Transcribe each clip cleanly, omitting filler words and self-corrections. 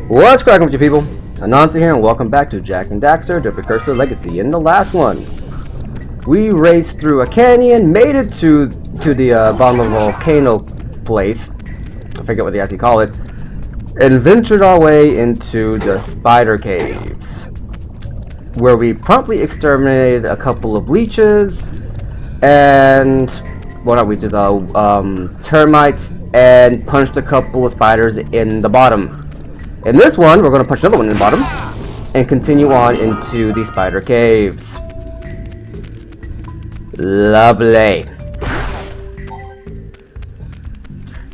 What's cracking with you people? Anansi here and welcome back to Jak and Daxter, the Precusor Legacy. In the last one, we raced through a canyon, made it to the bottom of a volcano place, I forget what they actually call it, and ventured our way into the spider caves, where we promptly exterminated a couple of leeches, and, well not leeches, termites, and punched a couple of spiders in the bottom. In this one, we're going to punch another one in the bottom and continue on into the spider caves. Lovely.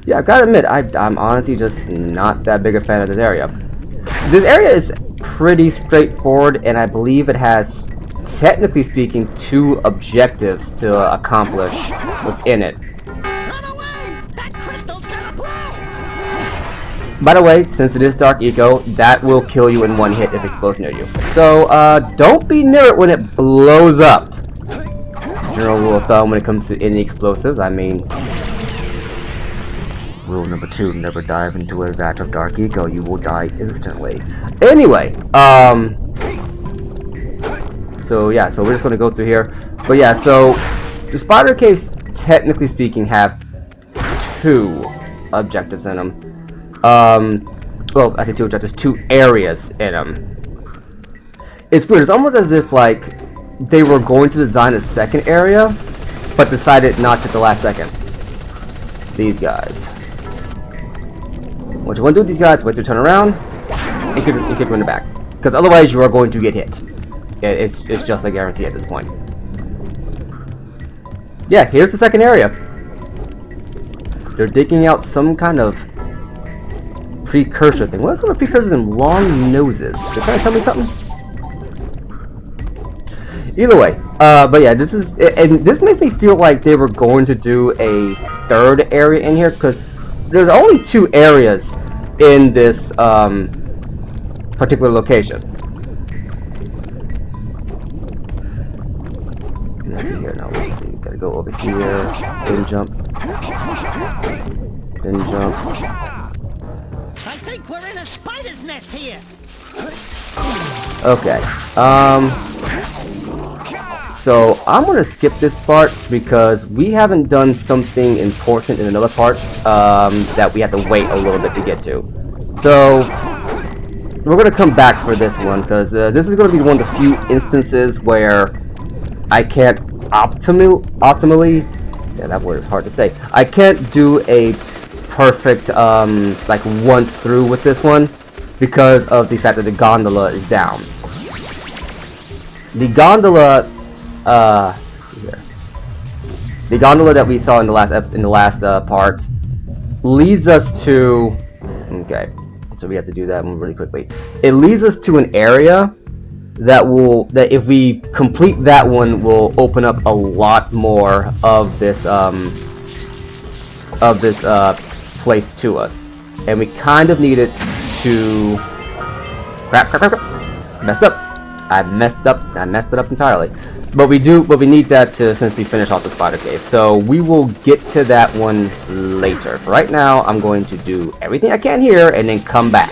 Yeah, I've got to admit, I'm honestly just not that big a fan of this area. This area is pretty straightforward, and I believe it has, technically speaking, 2 objectives to accomplish within it. By the way, since it is Dark Eco, that will kill you in 1 hit if it explodes near you. So, don't be near it when it blows up. General rule of thumb when it comes to any explosives, I mean... Rule number 2, never dive into a vat of Dark Eco, you will die instantly. Anyway, so yeah, so we're just gonna go through here. But yeah, so, the spider caves, technically speaking, have 2 objectives in them. Well, I think 2 objectives, 2 areas in them. It's weird, it's almost as if, like, they were going to design a second area, but decided not to at the last second. These guys. What you want to do with these guys, wait to turn around, and keep running back. Because otherwise you are going to get hit. It's just a guarantee at this point. Yeah, here's the second area. They're digging out some kind of precursor thing. What's with precursors and long noses? They're trying to tell me something? Either way, but yeah, this is, and this makes me feel like they were going to do a 3rd area in here, because there's only 2 areas in this particular location. Let's see here now. Let's see. Gotta go over here. Spin jump. Spin jump. I think we're in a spider's nest here. Okay. So I'm gonna skip this part because we haven't done something important in another part that we have to wait a little bit to get to. So we're gonna come back for this one because this is gonna be one of the few instances where I can't optimally, yeah, that word is hard to say. I can't do a perfect like once through with this one because of the fact that the gondola is down. The gondola let's see here. The gondola that we saw in the last part leads us to, okay, so we have to do that one really quickly. It leads us to an area that if we complete that one, will open up a lot more of this place to us, and we kind of need it to crap. Messed up. I messed it up entirely. But we need that to essentially finish off the spider cave. So we will get to that one later. For right now, I'm going to do everything I can here and then come back.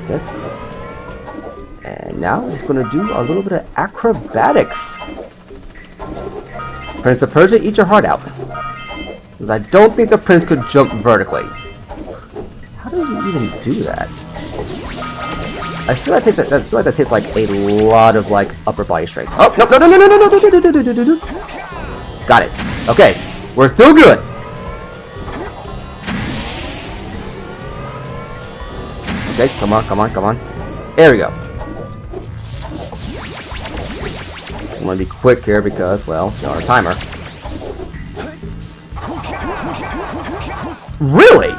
Okay. And now we're just going to do a little bit of acrobatics. Prince of Persia, eat your heart out. Because I don't think the prince could jump vertically. How do you even do that? I feel like that takes like a lot of like upper body strength. Oh no! Got it. Okay, we're still good. Okay, come on. There we go. I'm gonna be quick here because, well, you're on a timer. Really?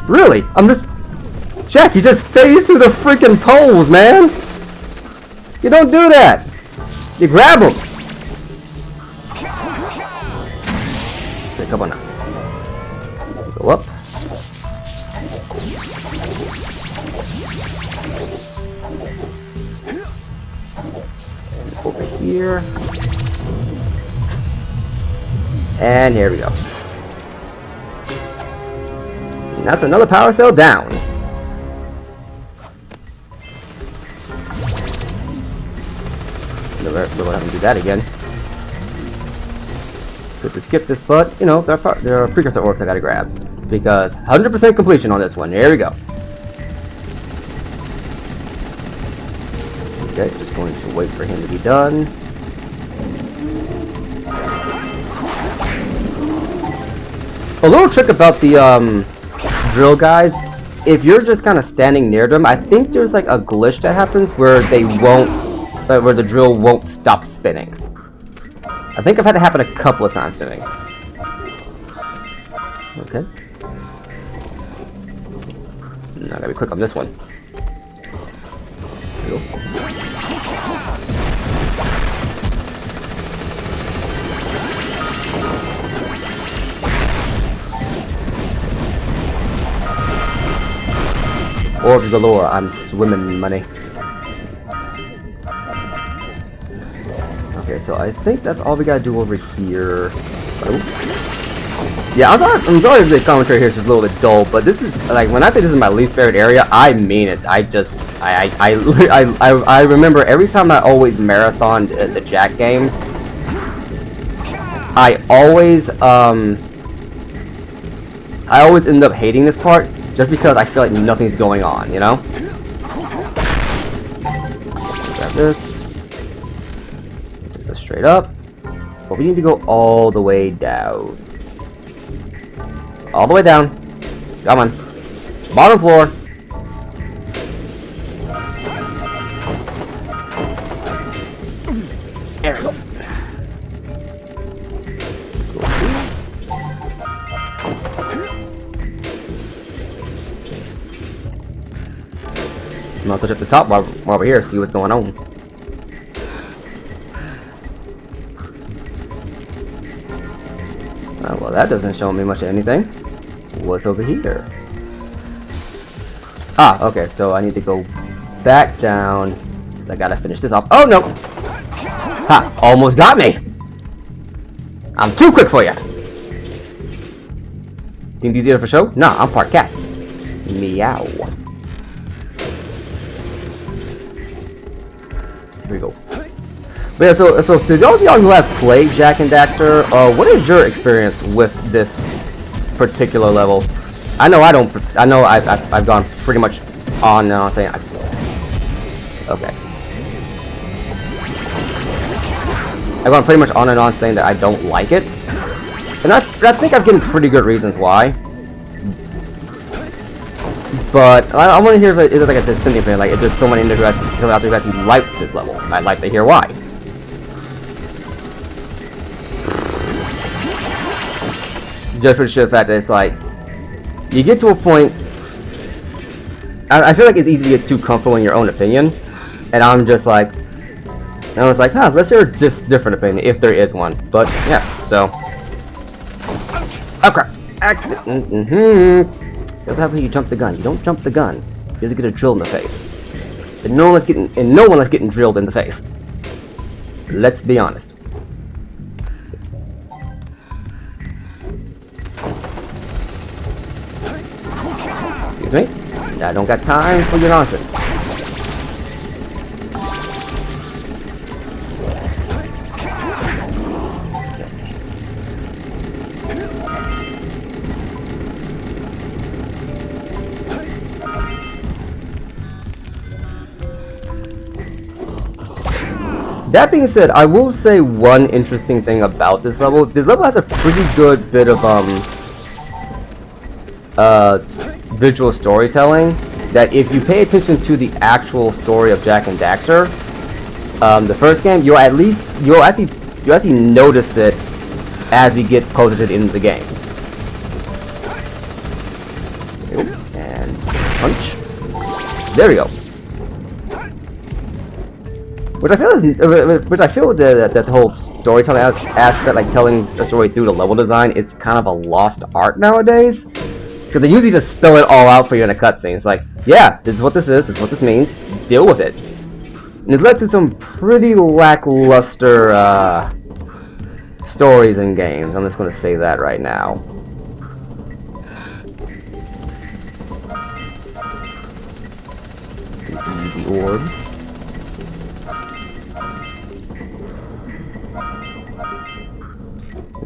Really? Jak, you just phased through the freaking poles, man! You don't do that! You grab them! Okay, come on now. Go up. And over here. And here we go. And that's another power cell down. We'll have to do that again. Good to skip this, but you know, there are precursor orbs I gotta grab. Because 100% completion on this one. There we go. Okay, just going to wait for him to be done. A little trick about the drill guys, if you're just kind of standing near them, I think there's like a glitch that happens where they won't, where the drill won't stop spinning. I think I've had it happen a couple of times to me. Okay. Now I gotta be quick on this one. There we go. Orbs galore, I'm swimming money. Okay, so I think that's all we gotta do over here. Oh. Yeah, I'm sorry if the commentary here is a little bit dull, but this is, like, when I say this is my least favorite area, I mean it. I remember every time I always marathoned the Jak games, I always end up hating this part, just because I feel like nothing's going on, you know? Grab this. Take this straight up. But we need to go all the way down. All the way down. Come on. Bottom floor. There we go. I'm gonna touch up the top while we're here, see what's going on. Oh, well, that doesn't show me much of anything. What's over here? Ah, okay, so I need to go back down. I gotta finish this off. Oh, no! Ha! Almost got me! I'm too quick for you! Think these are for show? Nah, I'm part cat. Meow. Here we go. But yeah, so to those of y'all who have played Jak and Daxter, what is your experience with this particular level? I know I've gone pretty much on and on saying okay. I've gone pretty much on and on saying that I don't like it, and I think I've given pretty good reasons why. But I want to hear if it's like a dissenting opinion, like if there's someone in there who actually likes this level. I'd like to hear why. Just for the sheer fact that it's like, you get to a point, I feel like it's easy to get too comfortable in your own opinion, and I was like, huh, let's hear a different opinion, if there is one. But, yeah, so. Oh crap. That's what happens when you jump the gun. You don't jump the gun. You just get a drill in the face. And no one's getting drilled in the face. Let's be honest. Excuse me. I don't got time for your nonsense. That being said, I will say one interesting thing about this level. This level has a pretty good bit of visual storytelling. That if you pay attention to the actual story of Jak and Daxter, the first game, you'll actually notice it as we get closer to the end of the game. And punch. There we go. Which I feel that the whole storytelling aspect, like telling a story through the level design, is kind of a lost art nowadays. Because they usually just spell it all out for you in a cutscene. It's like, yeah, this is what this is, this is what this means, deal with it. And it's led to some pretty lackluster stories in games. I'm just going to say that right now. Easy orbs.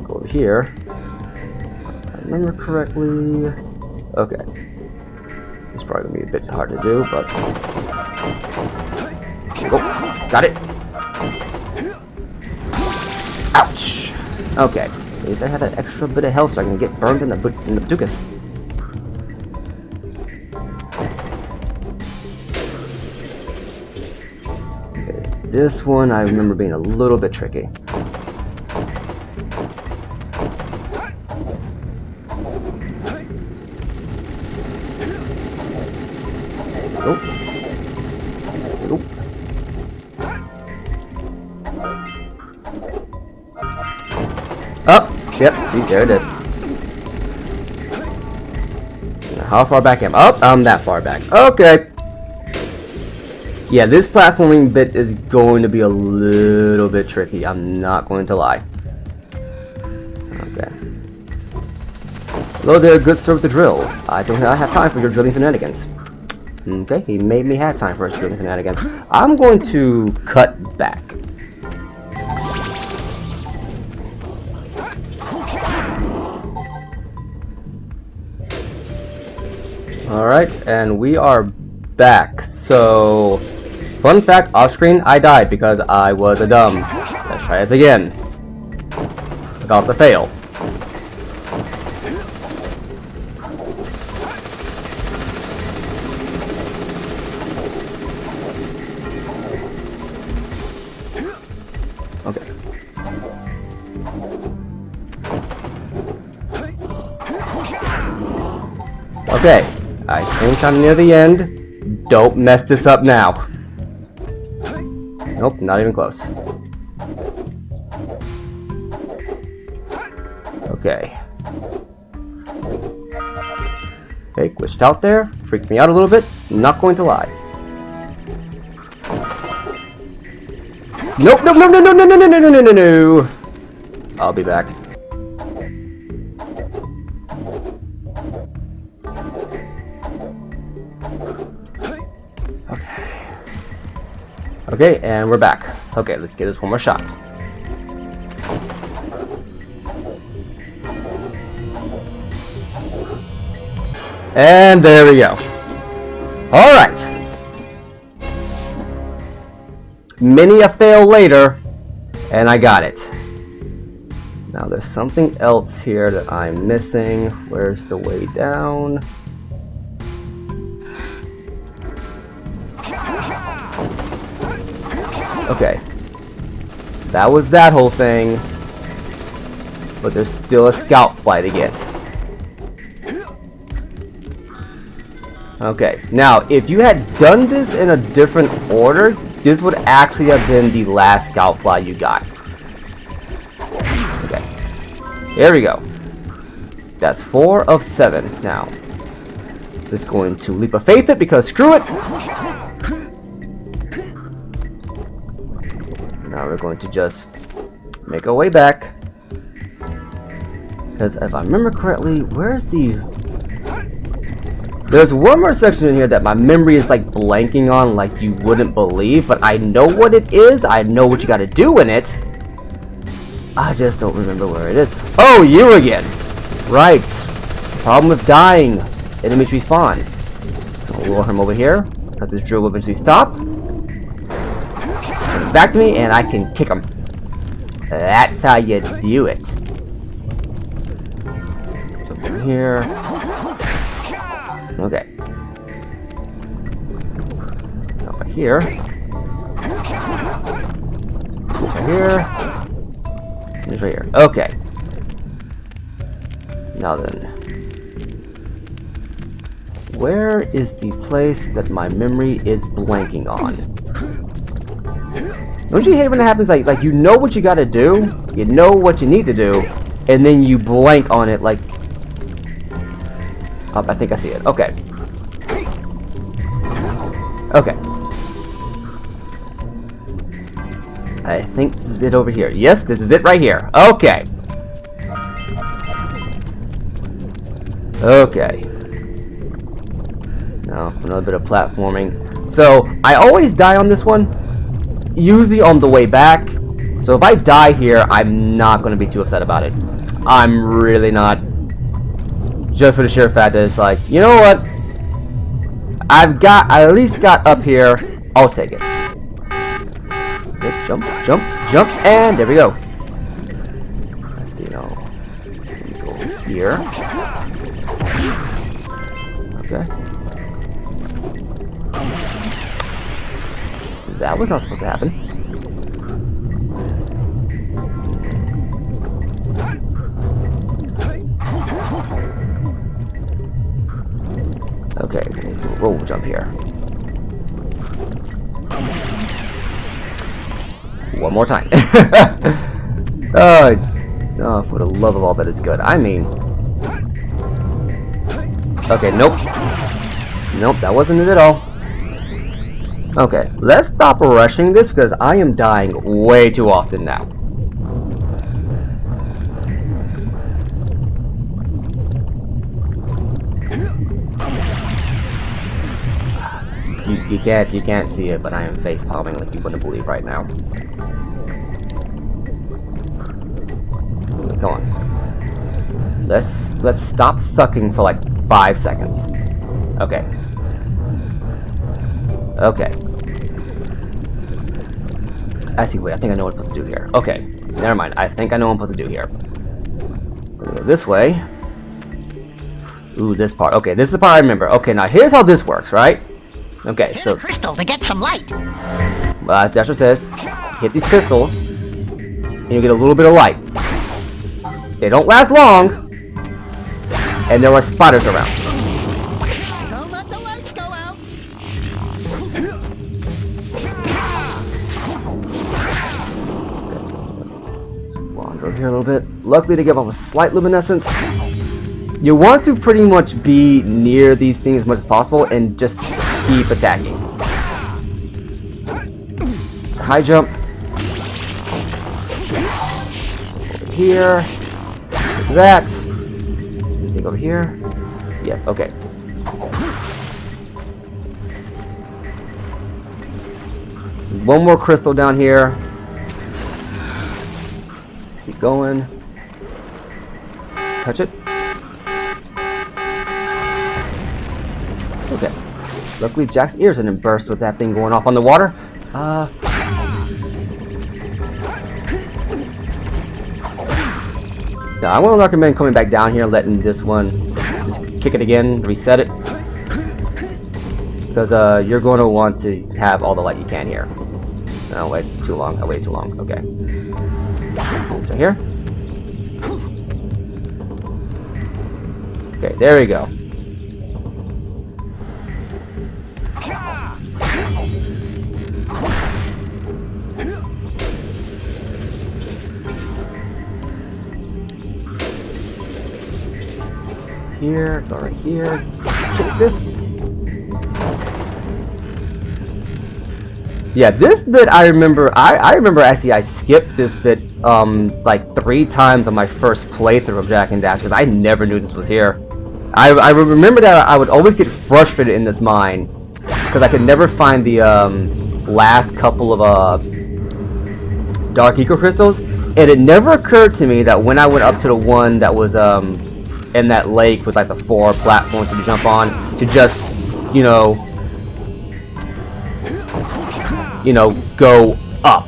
Go over here. If I remember correctly. Okay. It's probably gonna be a bit hard to do, but. Oh, got it. Ouch. Okay. At least I had an extra bit of health so I can get burned in the Precusor. Okay. This one I remember being a little bit tricky. Nope. Nope. Oh, yep, see, there it is. Now, how far back am I? Oh, I'm that far back. Okay. Yeah, this platforming bit is going to be a little bit tricky. I'm not going to lie. Okay. Hello there, good sir with the drill. I do not have time for your drilling shenanigans. Okay, he made me have time for his drilling shenanigans. I'm going to cut back. Alright, and we are back. So, fun fact, off screen, I died because I was a dumb. Let's try this again. About the fail. Okay. Okay, I think I'm near the end. Don't mess this up now. Nope, not even close. Okay. Okay, glitched out there. Freaked me out a little bit. Not going to lie. Nope, nope, no, no, no, no, no, no, no, no, no, no. I'll be back. Okay. Okay, and we're back. Okay, let's give this one more shot. And there we go. Alright. Many a fail later, and I got it. Now there's something else here that I'm missing. Where's the way down? Okay. That was that whole thing. But there's still a scout fly to get. Okay, now if you had done this in a different order, this would actually have been the last scout fly you got. Okay, here we go. That's 4 of 7 now. Just going to leap of faith it because screw it. Now we're going to just make our way back. Because if I remember correctly, where's the... There's one more section in here that my memory is like blanking on like you wouldn't believe, but I know what it is, I know what you gotta do in it. I just don't remember where it is. Oh, you again! Right. Problem with dying. Enemies respawn. So I'll lure him over here, because this drill will eventually stop. Comes back to me, and I can kick him. That's how you do it. Jump in here. Okay. Over here. This right here. This right here. Okay. Now then. Where is the place that my memory is blanking on? Don't you hate when it happens like you know what you gotta do, you know what you need to do, and then you blank on it like... Oh, I think I see it. Okay. Okay. I think this is it over here. Yes, this is it right here. Okay. Okay. Now, another bit of platforming. So I always die on this one, usually on the way back. So if I die here, I'm not going to be too upset about it. I'm really not. Just for the sheer fact that it's like, you know what? I at least got up here. I'll take it. Okay, jump, jump, jump, and there we go. Let's see now. Let me go here. Okay. That was not supposed to happen. Okay, we'll do a roll jump here. One more time. Oh, for the love of all that is good. I mean... Okay, nope. Nope, that wasn't it at all. Okay, let's stop rushing this because I am dying way too often now. You can't see it, but I am face palming like you wouldn't believe right now. Come on. Let's stop sucking for like 5 seconds. Okay. Okay. Actually, wait, I think I know what I'm supposed to do here. Okay. Never mind. I think I know what I'm supposed to do here. Go this way. Ooh, this part. Okay, this is the part I remember. Okay, now here's how this works, right? Okay, Hit so a crystal to get some light. as Daxter says, hit these crystals, and you get a little bit of light. They don't last long, and there are spiders around. Don't let the lights go out. Okay, so let's wander over here a little bit. Luckily, to give off a slight luminescence. You want to pretty much be near these things as much as possible and just keep attacking. High jump. Over here. Like that. Anything over here? Yes, okay. So one more crystal down here. Keep going. Touch it. Okay. Luckily, Jack's ears didn't burst with that thing going off on the water. Now, I wouldn't recommend coming back down here, letting this one just kick it again, reset it, because you're going to want to have all the light you can here. No, wait, too long. I waited too long. Okay. Let's do this right here. Okay, there we go. Here, go right here. Kick this. Yeah, this bit I remember. I remember actually I skipped this bit like 3 times on my first playthrough of Jak and Daxter because I never knew this was here. I remember that I would always get frustrated in this mine because I could never find the last couple of dark eco crystals, and it never occurred to me that when I went up to the one that was in that lake with like the 4 platforms to jump on, to just go up.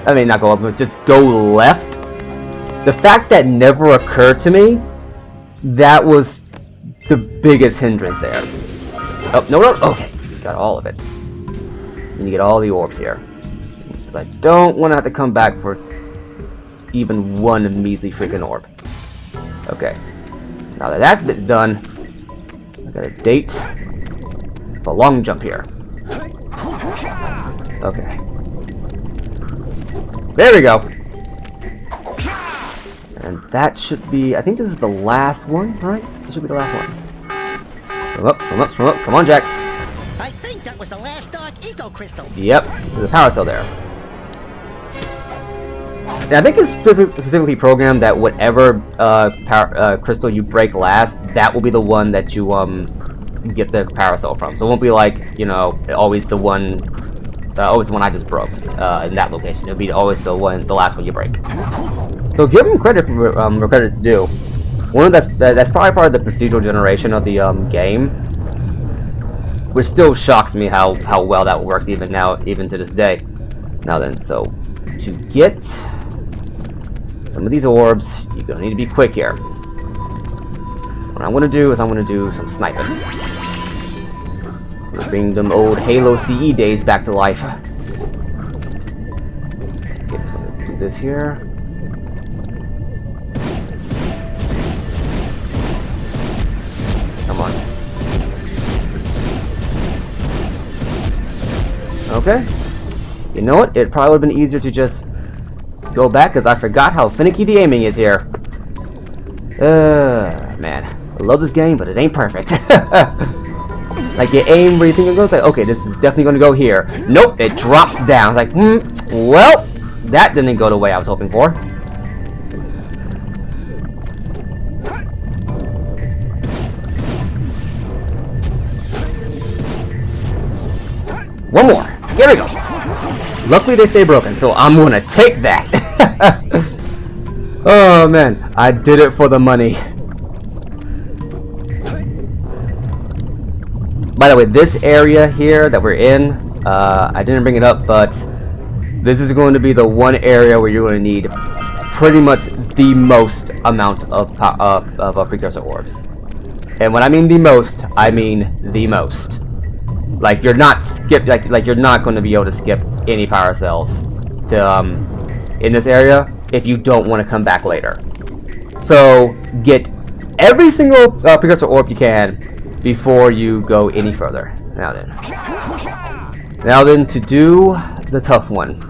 I mean, not go up, but just go left. The fact that never occurred to me, that was the biggest hindrance there. Oh, no, okay, got all of it. And you get all the orbs here. But I don't want to have to come back for even one measly freaking orb. Okay. Now that that bit's done, I got a date for a long jump here. Okay. There we go. And that should be, I think this is the last one, right? This should be the last one. Swim up, swim up, swim up. Come on, Jak. I think that was the last dark eco crystal. Yep, there's a power cell there. And I think it's specifically programmed that whatever crystal you break last, that will be the one that you get the power cell from. So it won't be like, you know, always the one I just broke in that location. It'll be always the last one you break. So give them credit for where credit's due. That's probably part of the procedural generation of the game, which still shocks me how well that works even to this day. Now then, so to get some of these orbs, you're gonna need to be quick here. What I'm gonna do is I'm gonna do some sniping. I'm gonna bring them old Halo CE days back to life. Okay, just gonna do this here. Come on. Okay. You know what? It probably would have been easier to just go back because I forgot how finicky the aiming is here. Man. I love this game, but it ain't perfect. Like, you aim where you think it goes, like, okay, this is definitely going to go here. Nope, it drops down. It's like, well, that didn't go the way I was hoping for. One more. Here we go. Luckily, they stay broken, so I'm going to take that. Oh, man. I did it for the money. By the way, this area here that we're in, I didn't bring it up, but this is going to be the one area where you're going to need pretty much the most amount of precursor orbs. And when I mean the most, I mean the most. Like you're not you're not going to be able to skip any power cells to in this area if you don't want to come back later. So get every single precursor orb you can before you go any further. Now then, to do the tough one.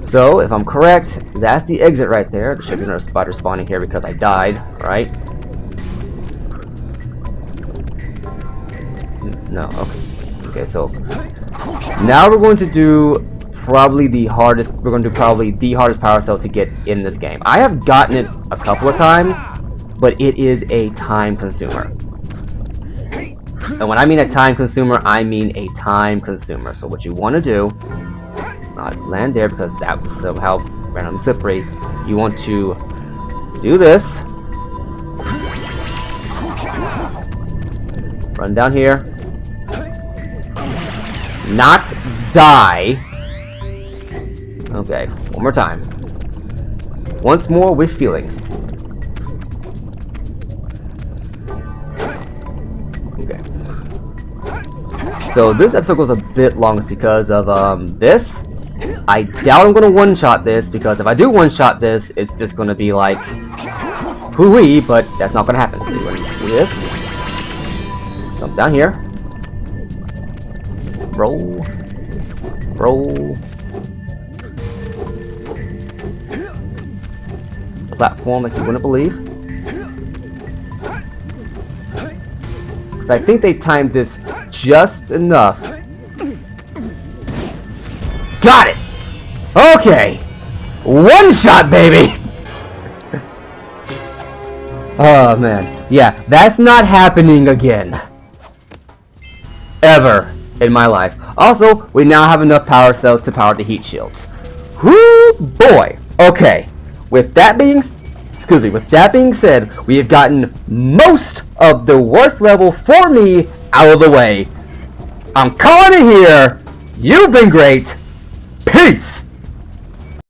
So, if I'm correct, that's the exit right there. There should be another spider spawning here because I died, right? No, okay. Okay, so now we're going to do probably the hardest. We're going to do probably the hardest power cell to get in this game. I have gotten it a couple of times, but it is a time consumer. And when I mean a time consumer, I mean a time consumer. So what you want to do is not land there because that was somehow randomly slippery. You want to do this. Run down here. Not die. Okay, one more time. Once more with feeling. So this episode goes a bit long because of this. I doubt I'm gonna one-shot this because if I do one-shot this, it's just gonna be like hoo-wee, but that's not gonna happen. So you're gonna do this. Jump down here. Roll. Roll. Platform like you wouldn't believe. I think they timed this just enough. Got it! Okay! One shot, baby! Oh, man. Yeah, that's not happening again. Ever in my life. Also, we now have enough power cells to power the heat shields. Whoo, boy! Okay. With that being said, we have gotten most of the worst level for me out of the way. I'm calling it here. You've been great. Peace!